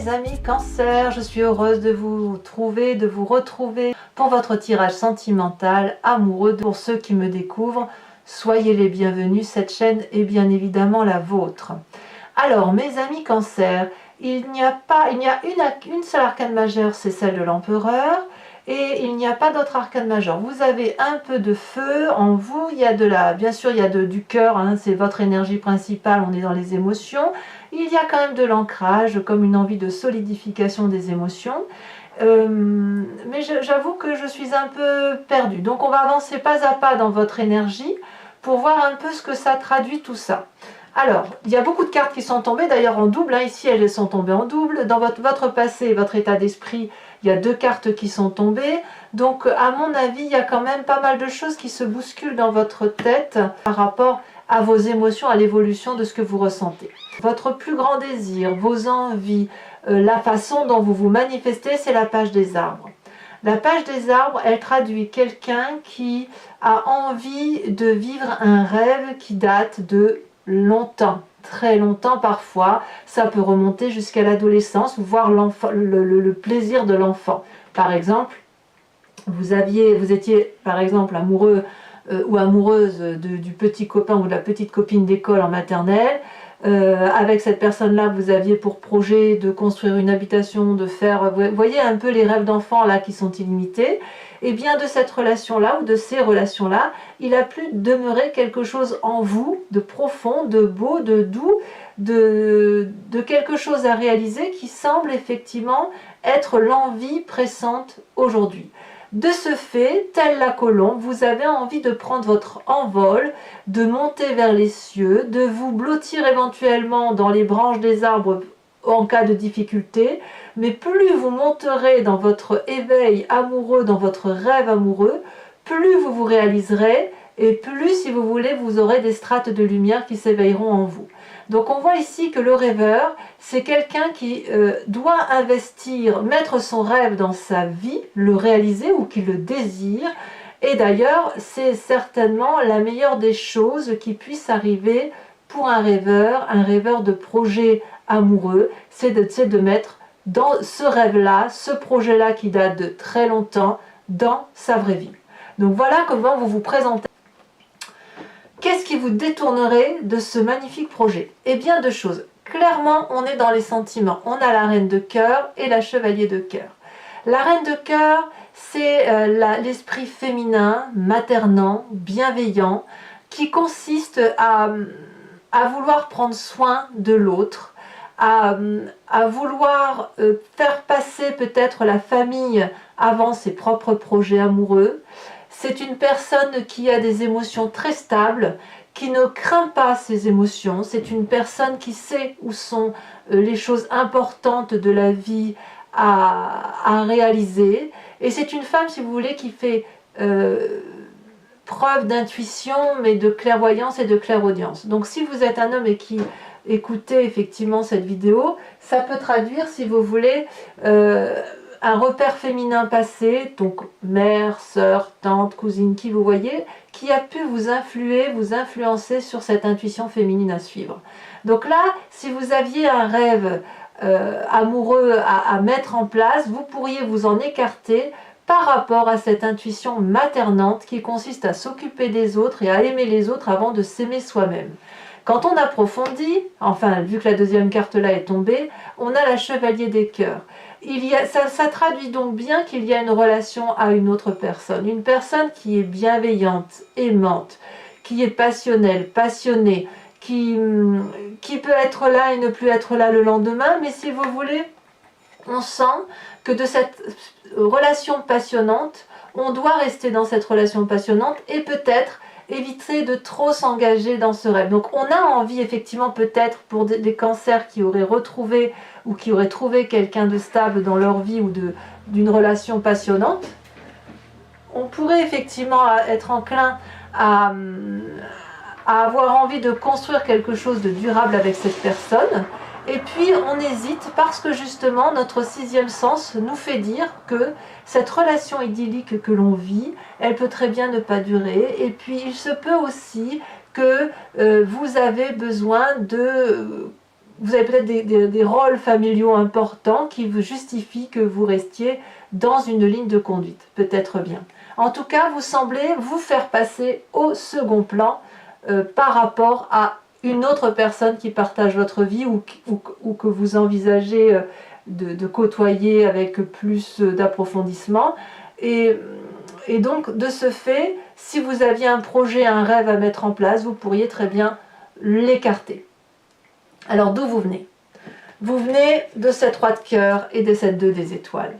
mes amis Cancer, je suis heureuse de vous trouver, de vous retrouver pour votre tirage sentimental amoureux. Pour ceux qui me découvrent, soyez les bienvenus, cette chaîne est bien évidemment la vôtre. Alors mes amis Cancer, il n'y a une seule arcane majeure, c'est celle de l'empereur. Et il n'y a pas d'autre arcane majeur. Vous avez un peu de feu en vous, il y a bien sûr il y a du cœur, hein, c'est votre énergie principale, on est dans les émotions. Il y a quand même de l'ancrage, comme une envie de solidification des émotions. Mais j'avoue que je suis un peu perdue. Donc on va avancer pas à pas dans votre énergie pour voir un peu ce que ça traduit tout ça. Alors, il y a beaucoup de cartes qui sont tombées, d'ailleurs en double, hein, ici elles sont tombées en double. Dans votre passé et votre état d'esprit, il y a 2 cartes qui sont tombées. Donc à mon avis, il y a quand même pas mal de choses qui se bousculent dans votre tête par rapport à vos émotions, à l'évolution de ce que vous ressentez. Votre plus grand désir, vos envies, la façon dont vous vous manifestez, c'est la page des arbres. La page des arbres, elle traduit quelqu'un qui a envie de vivre un rêve qui date de longtemps, très longtemps parfois. Ça peut remonter jusqu'à l'adolescence, voir le plaisir de l'enfant. Par exemple, vous étiez par exemple amoureux ou amoureuse du petit copain ou de la petite copine d'école en maternelle. Avec cette personne-là, vous aviez pour projet de construire une habitation, de faire, vous voyez un peu les rêves d'enfants là qui sont illimités. Et bien de cette relation-là ou de ces relations-là, il a pu demeurer quelque chose en vous, de profond, de beau, de doux, de quelque chose à réaliser qui semble effectivement être l'envie pressante aujourd'hui. De ce fait, telle la colombe, vous avez envie de prendre votre envol, de monter vers les cieux, de vous blottir éventuellement dans les branches des arbres en cas de difficulté, mais plus vous monterez dans votre éveil amoureux, dans votre rêve amoureux, plus vous vous réaliserez et plus, si vous voulez, vous aurez des strates de lumière qui s'éveilleront en vous. Donc on voit ici que le rêveur, c'est quelqu'un qui doit investir, mettre son rêve dans sa vie, le réaliser ou qui le désire. Et d'ailleurs, c'est certainement la meilleure des choses qui puisse arriver pour un rêveur de projet amoureux, c'est de mettre dans ce rêve-là, ce projet-là qui date de très longtemps, dans sa vraie vie. Donc voilà comment vous vous présentez. Qu'est-ce qui vous détournerait de ce magnifique projet? Eh bien, 2 choses. Clairement, on est dans les sentiments. On a la reine de cœur et la chevalier de cœur. La reine de cœur, c'est l'esprit féminin, maternant, bienveillant, qui consiste à vouloir prendre soin de l'autre, à vouloir faire passer peut-être la famille avant ses propres projets amoureux. C'est une personne qui a des émotions très stables, qui ne craint pas ses émotions. C'est une personne qui sait où sont les choses importantes de la vie à réaliser. Et c'est une femme, si vous voulez, qui fait preuve d'intuition, mais de clairvoyance et de clairaudience. Donc si vous êtes un homme et qui écoutez effectivement cette vidéo, ça peut traduire, si vous voulez, un repère féminin passé, donc mère, sœur, tante, cousine, qui vous voyez, qui a pu vous influer, vous influencer sur cette intuition féminine à suivre. Donc là, si vous aviez un rêve amoureux à mettre en place, vous pourriez vous en écarter par rapport à cette intuition maternante qui consiste à s'occuper des autres et à aimer les autres avant de s'aimer soi-même. Quand on approfondit, enfin vu que la 2e carte là est tombée, on a la chevalier des cœurs. Ça traduit donc bien qu'il y a une relation à une autre personne. Une personne qui est bienveillante, aimante, qui est passionnelle, passionnée, qui peut être là et ne plus être là le lendemain. Mais si vous voulez, on sent que de cette relation passionnante, on doit rester dans cette relation passionnante et peut-être éviter de trop s'engager dans ce rêve. Donc on a envie effectivement peut-être pour des cancers qui auraient retrouvé ou qui auraient trouvé quelqu'un de stable dans leur vie ou d'une relation passionnante, on pourrait effectivement être enclin à avoir envie de construire quelque chose de durable avec cette personne. Et puis on hésite parce que justement notre 6e sens nous fait dire que cette relation idyllique que l'on vit, elle peut très bien ne pas durer. Et puis il se peut aussi que vous avez besoin de vous avez peut-être des rôles familiaux importants qui vous justifient que vous restiez dans une ligne de conduite, peut-être bien. En tout cas, vous semblez vous faire passer au second plan par rapport à une autre personne qui partage votre vie ou que vous envisagez de côtoyer avec plus d'approfondissement. Et donc, de ce fait, si vous aviez un projet, un rêve à mettre en place, vous pourriez très bien l'écarter. Alors, d'où vous venez? Vous venez de cette roi de cœur et de cette 2 des étoiles.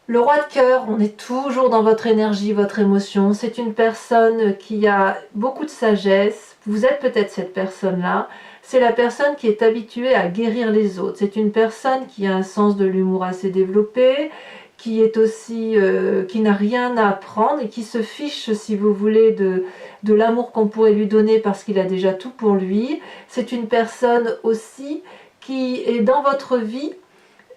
Le roi de cœur, on est toujours dans votre énergie, votre émotion. C'est une personne qui a beaucoup de sagesse. Vous êtes peut-être cette personne-là. C'est la personne qui est habituée à guérir les autres. C'est une personne qui a un sens de l'humour assez développé, qui est aussi, qui n'a rien à apprendre et qui se fiche, si vous voulez, de l'amour qu'on pourrait lui donner parce qu'il a déjà tout pour lui. C'est une personne aussi qui est dans votre vie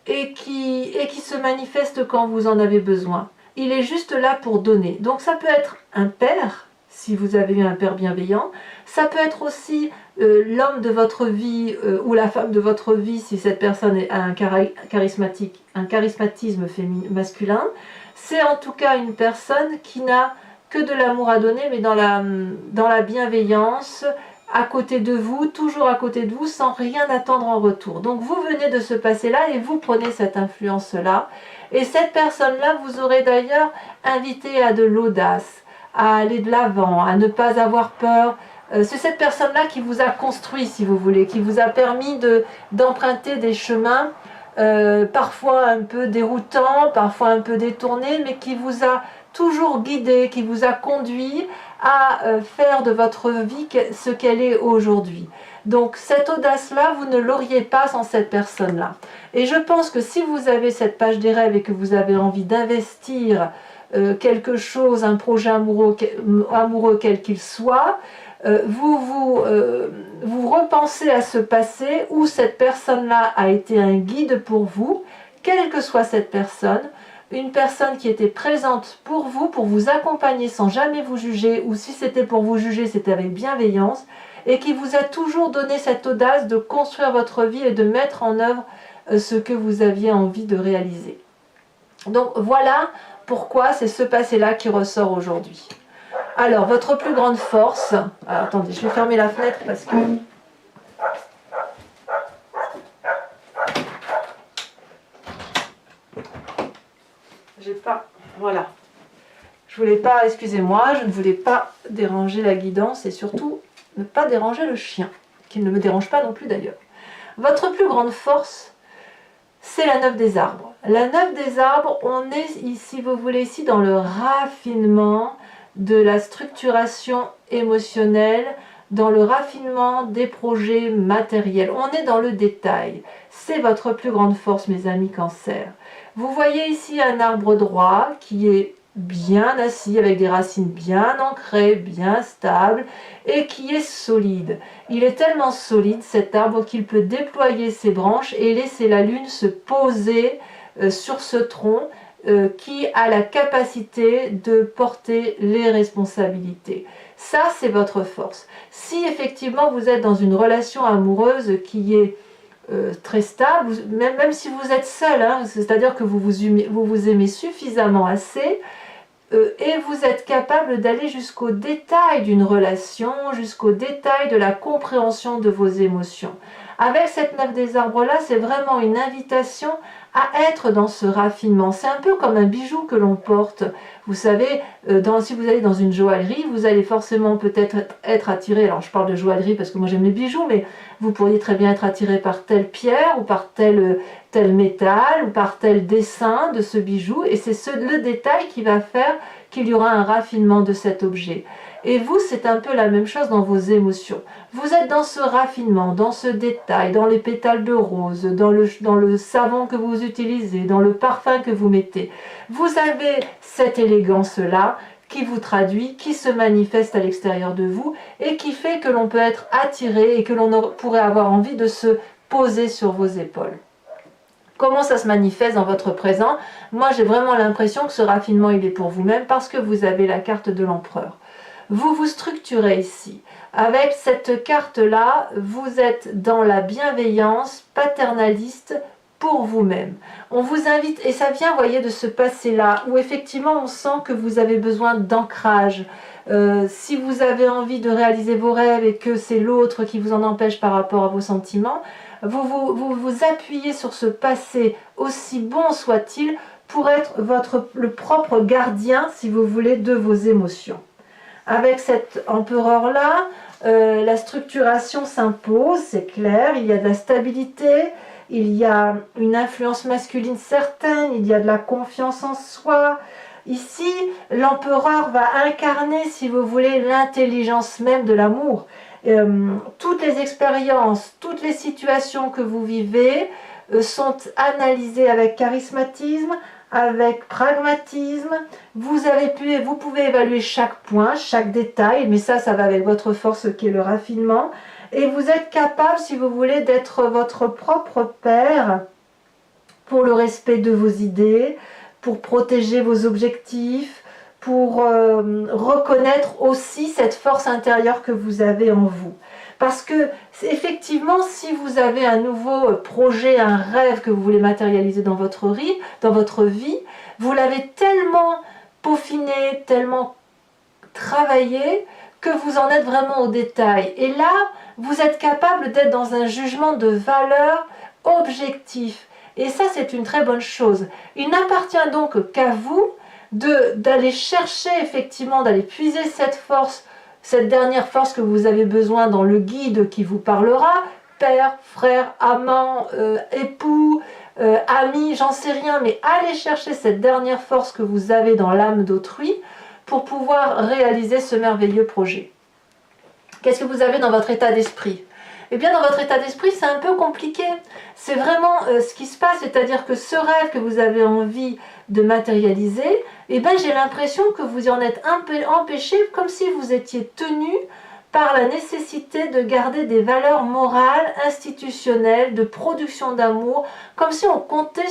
et qui se manifeste quand vous en avez besoin. Il est juste là pour donner. Donc ça peut être un père, si vous avez eu un père bienveillant. Ça peut être aussi l'homme de votre vie ou la femme de votre vie, si cette personne a un charismatisme masculin. C'est en tout cas une personne qui n'a que de l'amour à donner, mais dans la bienveillance, à côté de vous, toujours à côté de vous, sans rien attendre en retour. Donc vous venez de ce passé-là et vous prenez cette influence-là. Et cette personne-là vous aurait d'ailleurs invité à de l'audace, à aller de l'avant, à ne pas avoir peur. C'est cette personne-là qui vous a construit, si vous voulez, qui vous a permis d'emprunter des chemins parfois un peu déroutants, parfois un peu détournés, mais qui vous a toujours guidé, qui vous a conduit à faire de votre vie ce qu'elle est aujourd'hui. Donc cette audace-là, vous ne l'auriez pas sans cette personne-là. Et je pense que si vous avez cette page des rêves et que vous avez envie d'investir quelque chose, un projet amoureux quel qu'il soit, vous repensez à ce passé où cette personne-là a été un guide pour vous, quelle que soit cette personne, une personne qui était présente pour vous accompagner sans jamais vous juger, ou si c'était pour vous juger, c'était avec bienveillance, et qui vous a toujours donné cette audace de construire votre vie et de mettre en œuvre ce que vous aviez envie de réaliser. Donc voilà pourquoi c'est ce passé-là qui ressort aujourd'hui. Alors, votre plus grande force... Alors, attendez, je vais fermer la fenêtre parce que... J'ai pas... Voilà. Je voulais pas... Excusez-moi, je ne voulais pas déranger la guidance et surtout ne pas déranger le chien, qui ne me dérange pas non plus d'ailleurs. Votre plus grande force, c'est la 9 des arbres. La 9 des arbres, on est, si vous voulez, ici dans le raffinement de la structuration émotionnelle, dans le raffinement des projets matériels. On est dans le détail. C'est votre plus grande force, mes amis Cancer. Vous voyez ici un arbre droit qui est bien assis, avec des racines bien ancrées, bien stables, et qui est solide. Il est tellement solide, cet arbre, qu'il peut déployer ses branches et laisser la lune se poser sur ce tronc, qui a la capacité de porter les responsabilités. Ça, c'est votre force. Si effectivement vous êtes dans une relation amoureuse qui est très stable, même si vous êtes seul, hein, c'est-à-dire que vous vous aimez suffisamment assez, et vous êtes capable d'aller jusqu'au détail d'une relation, jusqu'au détail de la compréhension de vos émotions. Avec cette 9 des arbres-là, c'est vraiment une invitation à être dans ce raffinement. C'est un peu comme un bijou que l'on porte. Vous savez, si vous allez dans une joaillerie, vous allez forcément peut-être être attiré, alors je parle de joaillerie parce que moi j'aime les bijoux, mais vous pourriez très bien être attiré par telle pierre ou par tel métal ou par tel dessin de ce bijou, et c'est le détail qui va faire qu'il y aura un raffinement de cet objet. Et vous, c'est un peu la même chose dans vos émotions. Vous êtes dans ce raffinement, dans ce détail, dans les pétales de rose, dans le savon que vous utilisez, dans le parfum que vous mettez. Vous avez cette élégance-là qui vous traduit, qui se manifeste à l'extérieur de vous et qui fait que l'on peut être attiré et que l'on pourrait avoir envie de se poser sur vos épaules. Comment ça se manifeste dans votre présent? Moi, j'ai vraiment l'impression que ce raffinement, il est pour vous-même parce que vous avez la carte de l'empereur. vous vous structurez ici. Avec cette carte-là, vous êtes dans la bienveillance paternaliste pour vous-même. On vous invite, et ça vient, voyez, de ce passé-là, où effectivement on sent que vous avez besoin d'ancrage. Si vous avez envie de réaliser vos rêves et que c'est l'autre qui vous en empêche par rapport à vos sentiments, vous appuyez sur ce passé, aussi bon soit-il, pour être le propre gardien, si vous voulez, de vos émotions. Avec cet empereur-là, la structuration s'impose, c'est clair, il y a de la stabilité, il y a une influence masculine certaine, il y a de la confiance en soi. Ici, l'empereur va incarner, si vous voulez, l'intelligence même de l'amour. Toutes les expériences, toutes les situations que vous vivez sont analysées avec charismatisme, avec pragmatisme. Vous pouvez évaluer chaque point, chaque détail, mais ça va avec votre force qui est le raffinement. Et vous êtes capable, si vous voulez, d'être votre propre père pour le respect de vos idées, pour protéger vos objectifs, pour reconnaître aussi cette force intérieure que vous avez en vous. Parce que, effectivement, si vous avez un nouveau projet, un rêve que vous voulez matérialiser dans votre vie, vous l'avez tellement peaufiné, tellement travaillé, que vous en êtes vraiment au détail. Et là, vous êtes capable d'être dans un jugement de valeur objectif. Et ça, c'est une très bonne chose. Il n'appartient donc qu'à vous d'aller chercher, effectivement, d'aller puiser cette force, cette dernière force que vous avez besoin dans le guide qui vous parlera, père, frère, amant, époux, ami, j'en sais rien, mais allez chercher cette dernière force que vous avez dans l'âme d'autrui pour pouvoir réaliser ce merveilleux projet. Qu'est-ce que vous avez dans votre état d'esprit ? Eh bien, dans votre état d'esprit, c'est un peu compliqué. C'est vraiment ce qui se passe, c'est-à-dire que ce rêve que vous avez envie de matérialiser, eh bien, j'ai l'impression que vous en êtes un peu empêché, comme si vous étiez tenu par la nécessité de garder des valeurs morales, institutionnelles, de production d'amour, comme si on comptait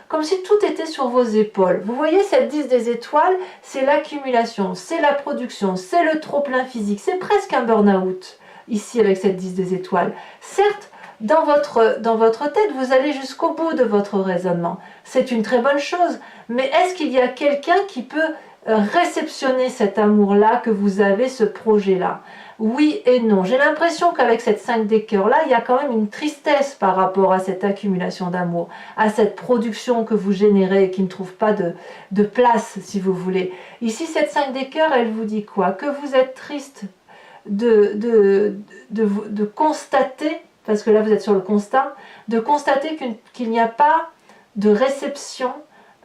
comme si tout était sur vos épaules. Vous voyez, cette 10 des étoiles, c'est l'accumulation, c'est la production, c'est le trop-plein physique, c'est presque un burn-out, ici avec cette 10 des étoiles. Certes, dans votre tête, vous allez jusqu'au bout de votre raisonnement. C'est une très bonne chose, mais est-ce qu'il y a quelqu'un qui peut réceptionner cet amour-là que vous avez, ce projet-là? Oui et non. J'ai l'impression qu'avec cette 5 des cœurs-là, il y a quand même une tristesse par rapport à cette accumulation d'amour, à cette production que vous générez et qui ne trouve pas de place, si vous voulez. Ici, cette 5 des cœurs, elle vous dit quoi? Que vous êtes triste de constater, parce que là vous êtes sur le constat, de constater qu'il n'y a pas de réception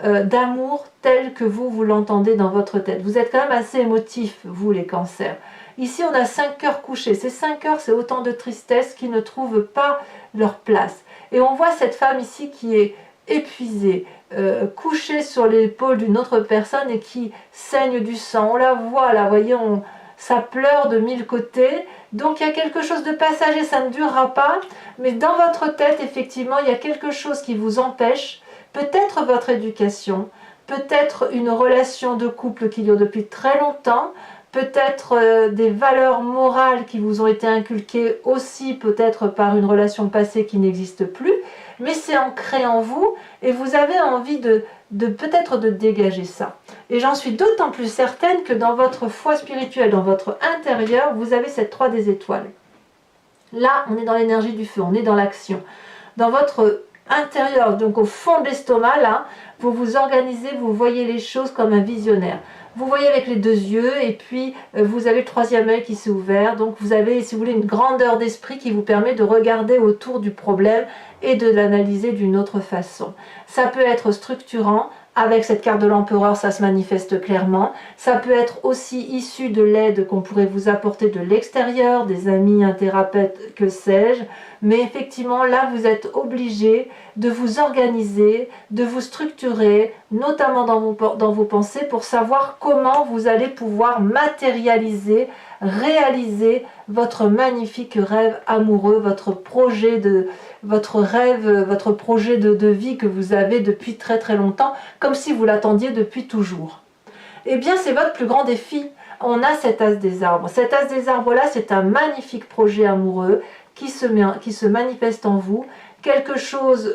d'amour tel que vous l'entendez dans votre tête. Vous êtes quand même assez émotifs, vous les cancers. Ici on a 5 cœurs couchés. Ces 5 cœurs, c'est autant de tristesse qui ne trouvent pas leur place. Et on voit cette femme ici qui est épuisée, couchée sur l'épaule d'une autre personne et qui saigne du sang. On la voit là, vous voyez, ça pleure de 1000 côtés. Donc il y a quelque chose de passager, ça ne durera pas. Mais dans votre tête, effectivement, il y a quelque chose qui vous empêche. Peut-être votre éducation, peut-être une relation de couple qui dure depuis très longtemps, peut-être des valeurs morales qui vous ont été inculquées aussi, peut-être par une relation passée qui n'existe plus, mais c'est ancré en vous et vous avez envie peut-être de dégager ça. Et j'en suis d'autant plus certaine que dans votre foi spirituelle, dans votre intérieur, vous avez cette 3 des étoiles. Là, on est dans l'énergie du feu, on est dans l'action. Dans votre intérieur, donc au fond de l'estomac, là, vous vous organisez, vous voyez les choses comme un visionnaire. Vous voyez avec les 2 yeux et puis vous avez le 3e œil qui s'est ouvert. Donc vous avez, si vous voulez, une grandeur d'esprit qui vous permet de regarder autour du problème et de l'analyser d'une autre façon. Ça peut être structurant. Avec cette carte de l'empereur, ça se manifeste clairement. Ça peut être aussi issu de l'aide qu'on pourrait vous apporter de l'extérieur, des amis, un thérapeute, que sais-je. Mais effectivement, là, vous êtes obligé de vous organiser, de vous structurer, notamment dans vos pensées, pour savoir comment vous allez pouvoir matérialiser, réaliser votre magnifique rêve amoureux, votre projet de vie que vous avez depuis très très longtemps, comme si vous l'attendiez depuis toujours. Eh bien, c'est votre plus grand défi. on a cet as des arbres. Cet as des arbres-là, c'est un magnifique projet amoureux qui se manifeste en vous. Quelque chose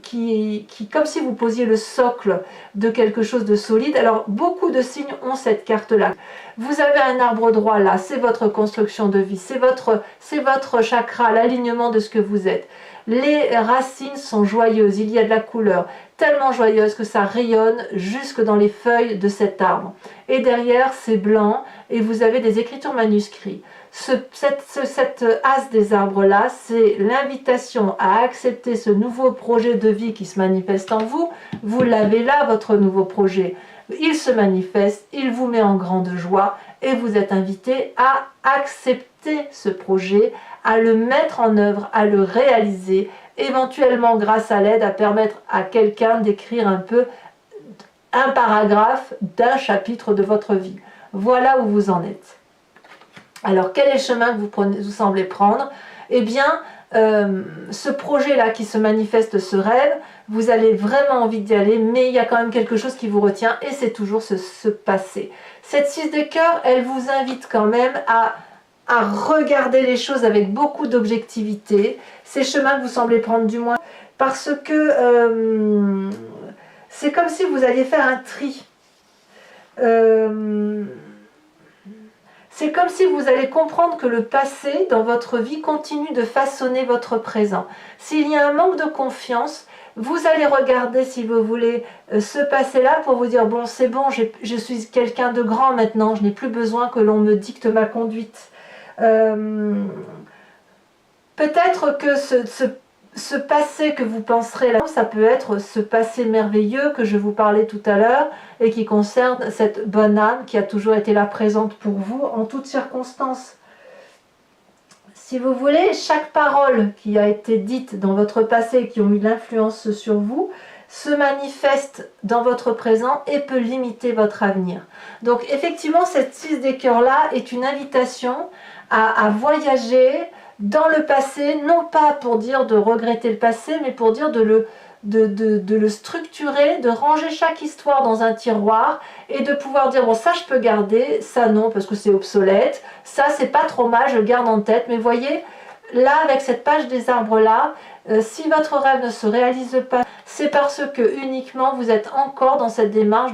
qui, comme si vous posiez le socle de quelque chose de solide. Alors, beaucoup de signes ont cette carte-là. Vous avez un arbre droit là, c'est votre construction de vie, c'est votre chakra, l'alignement de ce que vous êtes. Les racines sont joyeuses, il y a de la couleur, tellement joyeuse que ça rayonne jusque dans les feuilles de cet arbre. Et derrière, c'est blanc et vous avez des écritures manuscrites. Cette as des arbres-là, c'est l'invitation à accepter ce nouveau projet de vie qui se manifeste en vous. Vous l'avez là, votre nouveau projet. Il se manifeste, il vous met en grande joie et vous êtes invité à accepter ce projet, à le mettre en œuvre, à le réaliser, éventuellement grâce à l'aide, à permettre à quelqu'un d'écrire un peu un paragraphe d'un chapitre de votre vie. Voilà où vous en êtes. Alors, quel est le chemin que vous semblez prendre? Eh bien, ce projet-là qui se manifeste, ce rêve, vous avez vraiment envie d'y aller, mais il y a quand même quelque chose qui vous retient, et c'est toujours ce passé. Cette 6 de cœur, elle vous invite quand même à regarder les choses avec beaucoup d'objectivité. Ces chemins que vous semblez prendre du moins, parce que c'est comme si vous alliez faire un tri. C'est comme si vous allez comprendre que le passé dans votre vie continue de façonner votre présent. S'il y a un manque de confiance, vous allez regarder, si vous voulez, ce passé-là pour vous dire, bon, c'est bon, je suis quelqu'un de grand maintenant, je n'ai plus besoin que l'on me dicte ma conduite. Peut-être que ce passé que vous penserez là, ça peut être ce passé merveilleux que je vous parlais tout à l'heure et qui concerne cette bonne âme qui a toujours été là présente pour vous en toutes circonstances. Si vous voulez, chaque parole qui a été dite dans votre passé et qui ont eu de l'influence sur vous se manifeste dans votre présent et peut limiter votre avenir. Donc effectivement, cette 6 des cœurs là est une invitation à voyager dans le passé, non pas pour dire de regretter le passé, mais pour dire de le structurer, de ranger chaque histoire dans un tiroir et de pouvoir dire, bon, ça je peux garder, ça non parce que c'est obsolète, ça c'est pas trop mal, je le garde en tête. Mais voyez, là avec cette page des arbres là, si votre rêve ne se réalise pas, c'est parce que uniquement vous êtes encore dans cette démarche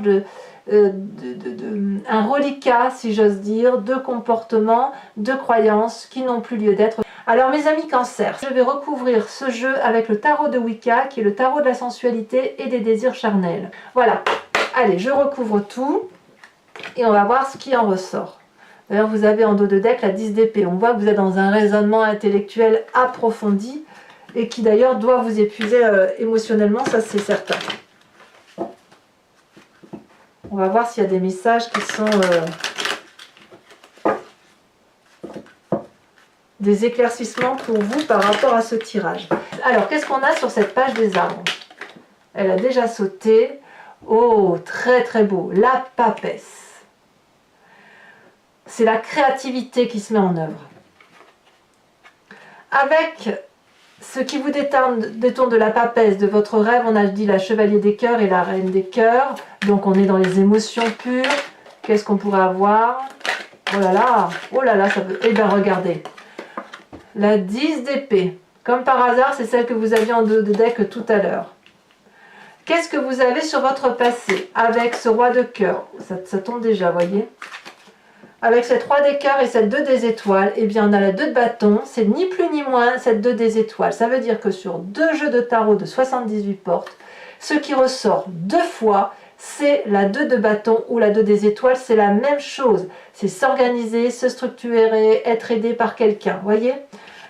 un reliquat, si j'ose dire, de comportements, de croyances qui n'ont plus lieu d'être. Alors mes amis Cancer, je vais recouvrir ce jeu avec le tarot de Wicca, qui est le tarot de la sensualité et des désirs charnels. Voilà, allez, je recouvre tout et on va voir ce qui en ressort. D'ailleurs, vous avez en dos de deck la 10 d'épée. On voit que vous êtes dans un raisonnement intellectuel approfondi et qui d'ailleurs doit vous épuiser émotionnellement, ça c'est certain. On va voir s'il y a des messages qui sont des éclaircissements pour vous par rapport à ce tirage. Alors, qu'est-ce qu'on a sur cette page des arbres? Elle a déjà sauté. Oh, très très beau. La papesse. C'est la créativité qui se met en œuvre. Avec ce qui vous détourne de la papesse de votre rêve, on a dit la chevalier des cœurs et la reine des cœurs. Donc on est dans les émotions pures. Qu'est-ce qu'on pourrait avoir? Oh là là, ça peut... Eh bien regardez, la 10 d'épée. Comme par hasard, c'est celle que vous aviez en dos de deck tout à l'heure. Qu'est-ce que vous avez sur votre passé avec ce roi de cœur? Ça tombe déjà, voyez. Avec cette 3 des cœurs et cette 2 des étoiles, eh bien on a la 2 de bâton, c'est ni plus ni moins cette 2 des étoiles. Ça veut dire que sur 2 jeux de tarot de 78 portes, ce qui ressort 2 fois, c'est la 2 de bâton ou la 2 des étoiles, c'est la même chose. C'est s'organiser, se structurer, être aidé par quelqu'un, voyez.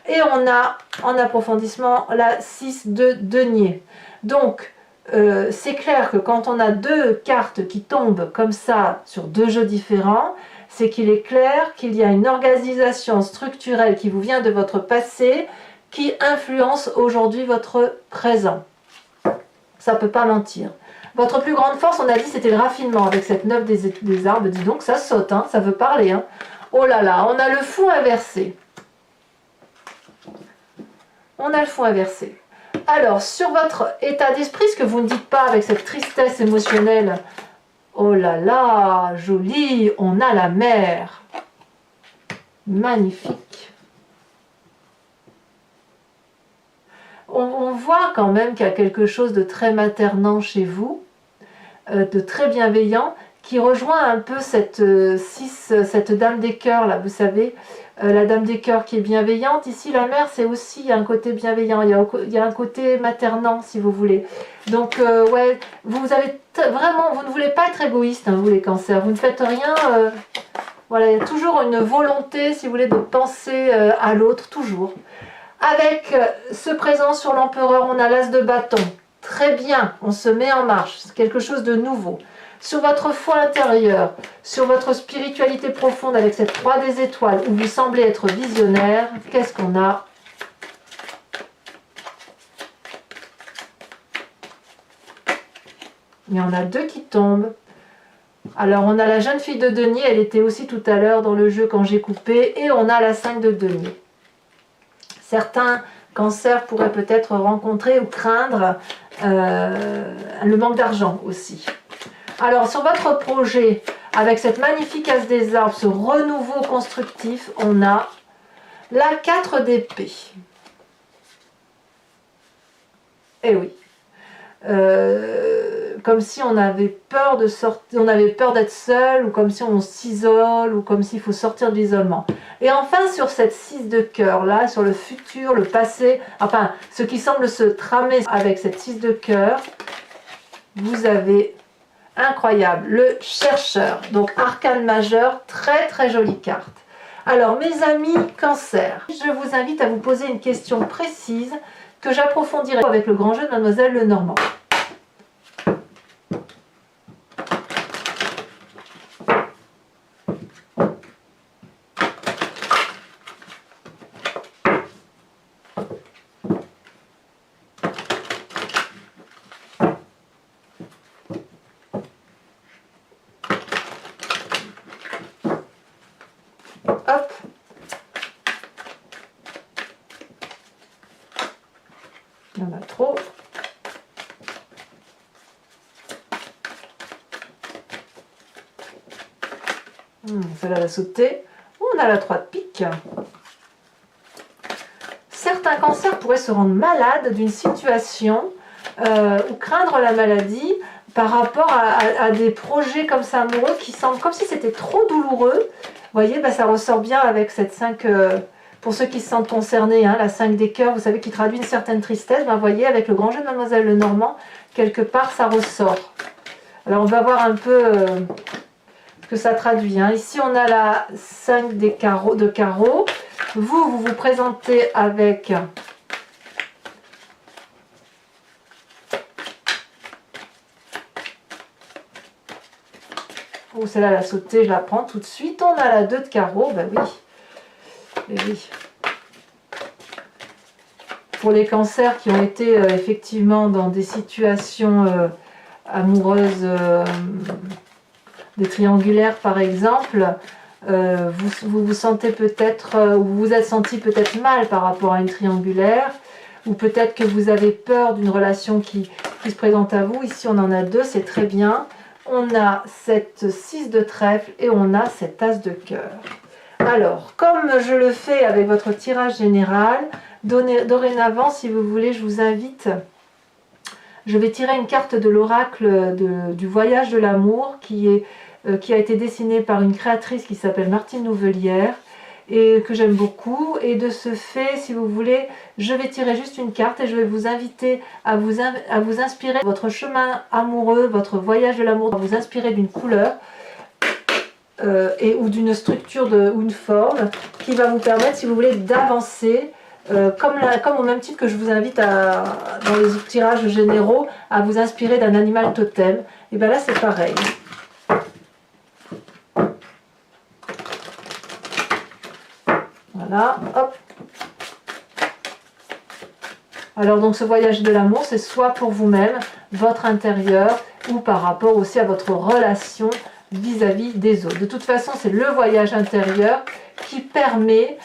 Et on a en approfondissement la 6 de denier. Donc, c'est clair que quand on a 2 cartes qui tombent comme ça sur 2 jeux différents, c'est qu'il est clair qu'il y a une organisation structurelle qui vous vient de votre passé qui influence aujourd'hui votre présent. Ça ne peut pas mentir. Votre plus grande force, on a dit, c'était le raffinement avec cette 9 des arbres. Dis donc, ça saute, hein, ça veut parler. Hein. Oh là là, on a le fou inversé. On a le fou inversé. Alors, sur votre état d'esprit, ce que vous ne dites pas avec cette tristesse émotionnelle Oh là là, joli, on a la mer. Magnifique. On voit quand même qu'il y a quelque chose de très maternant chez vous, de très bienveillant, qui rejoint un peu cette dame des cœurs, là, vous savez, la dame des cœurs qui est bienveillante. Ici, la mère, c'est aussi un côté bienveillant, il y a un côté maternant, si vous voulez. Donc, ouais, vous avez vraiment, vous ne voulez pas être égoïste, hein, vous les cancers, vous ne faites rien, voilà, il y a toujours une volonté, si vous voulez, de penser à l'autre, toujours. Avec ce présent sur l'empereur, on a l'as de bâton. Très bien, on se met en marche, c'est quelque chose de nouveau. Sur votre foi intérieure, sur votre spiritualité profonde avec cette croix des étoiles, où vous semblez être visionnaire, qu'est-ce qu'on a? Il y en a deux qui tombent. Alors on a la jeune fille de denier, elle était aussi tout à l'heure dans le jeu quand j'ai coupé, et on a la 5 de denier. Certains cancers pourraient peut-être rencontrer ou craindre le manque d'argent aussi. Alors sur votre projet, avec cette magnifique as des arbres, ce renouveau constructif, on a la 4 d'épée. Eh oui. Comme si on avait peur de sortir, on avait peur d'être seul, ou comme si on s'isole, ou comme s'il faut sortir de l'isolement. Et enfin sur cette 6 de cœur là, sur le futur, le passé, enfin ce qui semble se tramer avec cette 6 de cœur, vous avez, incroyable, le chercheur, donc arcane majeur, très très jolie carte. Alors mes amis cancer, je vous invite à vous poser une question précise que j'approfondirai avec le grand jeu de Mademoiselle Lenormand. Hop. Il y en a trop. Celle-là va sauter. On a la 3 de pique. Certains cancers pourraient se rendre malades d'une situation ou craindre la maladie par rapport à des projets comme ça amoureux qui semblent comme si c'était trop douloureux. Vous voyez, bah, ça ressort bien avec cette 5, pour ceux qui se sentent concernés, hein, la 5 des cœurs, vous savez, qui traduit une certaine tristesse. Bah, vous voyez, avec le grand jeu de Mademoiselle Lenormand, quelque part, ça ressort. Alors, on va voir un peu ce que ça traduit. Hein. Ici, on a la 5 des carreaux, de carreaux. Vous vous présentez avec... Oh, celle-là, elle a sauté, je la prends tout de suite. On a la 2 de carreau, ben oui. Et oui. Pour les cancers qui ont été effectivement dans des situations amoureuses, des triangulaires par exemple, vous vous sentez peut-être, ou vous vous êtes senti peut-être mal par rapport à une triangulaire, ou peut-être que vous avez peur d'une relation qui se présente à vous. Ici, on en a 2, c'est très bien. On a cette 6 de trèfle et on a cette as de cœur. Alors, comme je le fais avec votre tirage général, dorénavant, si vous voulez, je vous invite, je vais tirer une carte de l'oracle du voyage de l'amour qui a été dessinée par une créatrice qui s'appelle Martine Nouvelière et que j'aime beaucoup. Et de ce fait, si vous voulez, je vais tirer juste une carte et je vais vous inviter à vous inspirer votre chemin amoureux, votre voyage de l'amour, à vous inspirer d'une couleur ou d'une structure ou une forme qui va vous permettre, si vous voulez, d'avancer comme au même titre que je vous invite dans les tirages généraux à vous inspirer d'un animal totem. Et bien là c'est pareil. Voilà, hop. Alors donc ce voyage de l'amour, c'est soit pour vous-même, votre intérieur, ou par rapport aussi à votre relation vis-à-vis des autres. De toute façon, c'est le voyage intérieur qui permet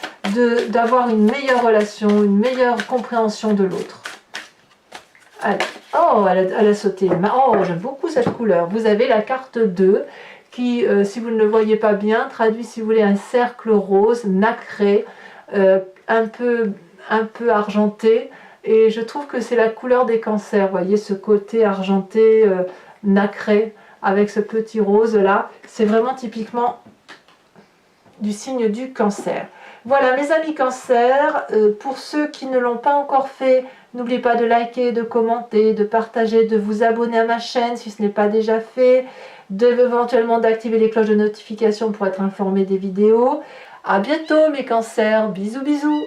d'avoir une meilleure relation, une meilleure compréhension de l'autre. Allez, oh, Oh, elle a sauté. Oh, j'aime beaucoup cette couleur. Vous avez la carte 2 qui, si vous ne le voyez pas bien, traduit, si vous voulez, un cercle rose, nacré, un peu argenté. Et je trouve que c'est la couleur des cancers. Vous voyez ce côté argenté, nacré, avec ce petit rose là. C'est vraiment typiquement du signe du cancer. Voilà mes amis cancer, pour ceux qui ne l'ont pas encore fait, n'oubliez pas de liker, de commenter, de partager, de vous abonner à ma chaîne si ce n'est pas déjà fait, éventuellement d'activer les cloches de notification pour être informé des vidéos. À bientôt mes cancers, bisous bisous.